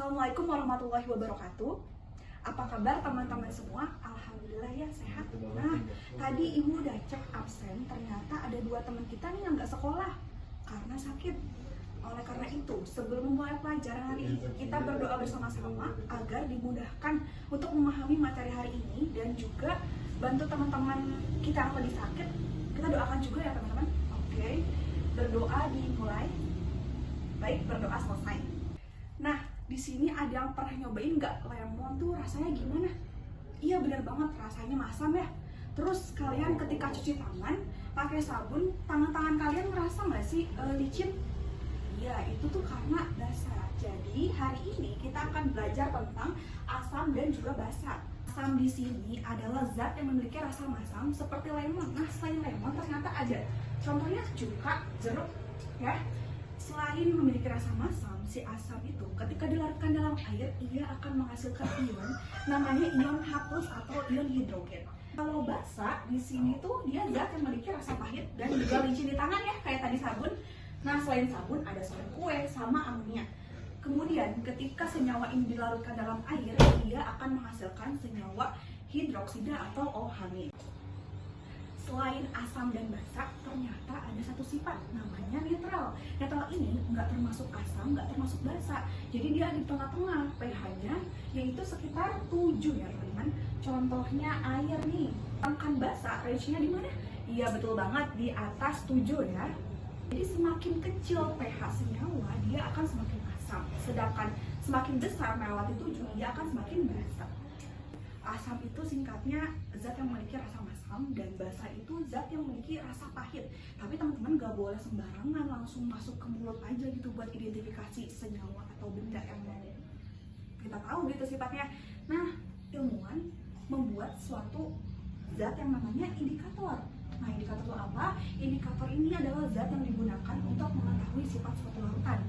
Assalamualaikum warahmatullahi wabarakatuh. Apa kabar teman-teman semua? Alhamdulillah ya sehat. Nah, tadi ibu udah cek absen, ternyata ada 2 teman kita nih yang nggak sekolah karena sakit. Oleh karena itu, sebelum memulai pelajaran hari ini, kita berdoa bersama-sama agar dimudahkan untuk memahami materi hari ini dan juga bantu teman-teman kita yang lagi sakit. Kita doakan juga ya teman-teman. Oke, berdoa dimulai. Baik, berdoa selesai. Nah, di sini ada yang pernah nyobain nggak lemon tuh rasanya gimana? Iya bener banget, rasanya masam ya. Terus kalian ketika cuci tangan pakai sabun, tangan-tangan kalian ngerasa nggak sih licin? Iya, itu tuh karena basah. Jadi hari ini kita akan belajar tentang asam dan juga basa. Asam di sini adalah zat yang memiliki rasa masam seperti lemon. Nah, selain lemon ternyata ada contohnya cuka, jeruk, ya. Selain memiliki rasa masam, si asam itu ketika dilarutkan dalam air, ia akan menghasilkan ion namanya ion H+ atau ion hidrogen. Kalau basa di sini tuh dia zat yang memiliki rasa pahit dan juga licin di tangan ya, kayak tadi sabun. Nah, selain sabun ada soda kue sama amonia. Kemudian ketika senyawa ini dilarutkan dalam air, ia akan menghasilkan senyawa hidroksida atau OH-. Selain asam dan basa, ternyata ada satu sifat namanya netral. Netral ini nggak termasuk asam, nggak termasuk basa. Jadi dia di tengah-tengah pH-nya, yaitu sekitar 7 ya teman-teman. Contohnya air nih. Sedangkan basa range-nya di mana? Iya betul banget, di atas 7 ya. Jadi semakin kecil pH senyawa, dia akan semakin asam. Sedangkan semakin besar melewati 7, dia akan semakin basa. Asam itu singkatnya zat yang memiliki rasa masam dan basa itu zat yang memiliki rasa pahit. Tapi teman-teman gak boleh sembarangan langsung masuk ke mulut aja gitu buat identifikasi senyawa atau benda yang mau kita tahu gitu sifatnya. Nah, ilmuwan membuat suatu zat yang namanya indikator. Nah, indikator itu apa? Indikator ini adalah zat yang digunakan untuk mengetahui sifat suatu larutan.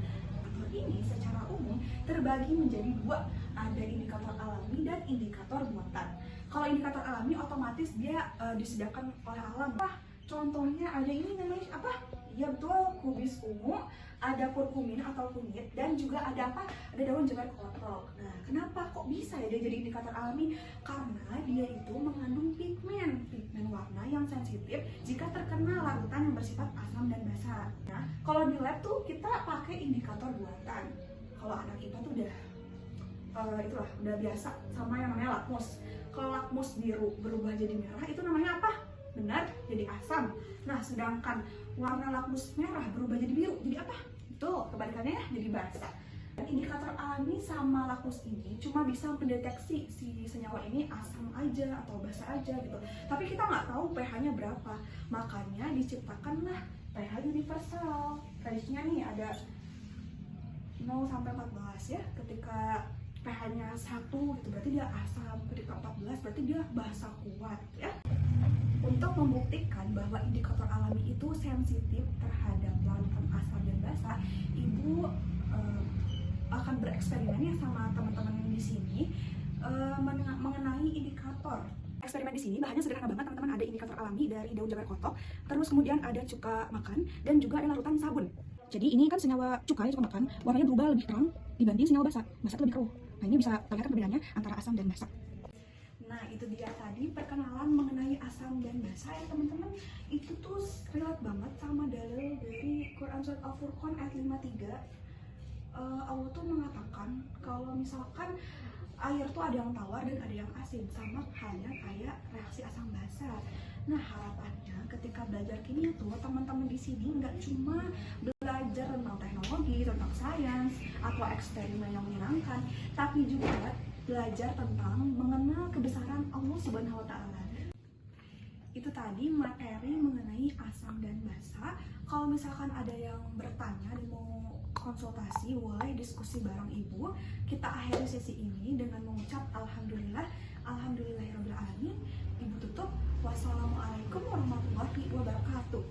Ini secara umum terbagi menjadi 2, ada indikator alami dan indikator buatan. Kalau indikator alami otomatis dia disediakan oleh alam. Contohnya ada ini namanya apa? Ya betul, kubis ungu, ada kurkumin atau kunyit, dan juga ada apa? Ada daun jengger kotok. Nah, kenapa kok bisa ya dia jadi indikator alami? Karena dia itu mengandung pigmen warna yang sensitif jika terkena larutan yang bersifat asam dan basa. Nah, kalau di lab tuh kita pakai indikator buatan. Kalau anak IPA tuh udah biasa sama yang namanya lakmus. Kalau lakmus biru berubah jadi merah itu namanya apa? Benar, jadi asam. Nah, sedangkan warna lakmus merah berubah jadi biru, jadi apa? Betul, kebalikannya ya, jadi basa. Dan indikator alami sama lakmus ini cuma bisa mendeteksi si senyawa ini asam aja atau basa aja gitu. Tapi kita nggak tahu pH-nya berapa. Makanya diciptakanlah pH universal. Range-nya nih ada 0 sampai 14 ya. Ketika pH-nya 1 gitu berarti dia asam, ketika 14 berarti dia basa kuat ya. Untuk membuktikan bahwa indikator alami itu sensitif terhadap larutan asam dan basa, ibu akan bereksperimen ya sama teman-teman di sini mengenai indikator. Eksperimen di sini bahannya sederhana banget teman-teman, ada indikator alami dari daun jengger kotok, terus kemudian ada cuka makan dan juga ada larutan sabun. Jadi ini kan senyawa cuka ya, cuka makan, warnanya berubah lebih terang dibanding senyawa basa. Basa itu lebih keruh. Nah, ini bisa kelihatan perbedaannya antara asam dan basa. Nah, itu dia tadi perkenalan mengenai asam dan basa ya teman-teman. Itu tuh relate banget sama dalil dari Quran Surat Al-Furqan ayat 53. Allah tuh mengatakan kalau misalkan air tuh ada yang tawar dan ada yang asin, sama halnya kayak reaksi asam basa. Nah, harapannya ketika belajar kimia tuh teman-teman di sini nggak cuma belajar tentang teknologi, tentang sains atau eksperimen yang menyenangkan, tapi juga belajar tentang mengenal kebesaran Allah Subhanahu wa Ta'ala. Itu tadi materi mengenai asam dan basa. Kalau misalkan ada yang bertanya dan mau konsultasi, boleh diskusi bareng ibu. Kita akhiri sesi ini dengan mengucap alhamdulillahirabbil alamin. Ibu tutup. Wassalamualaikum warahmatullahi wabarakatuh.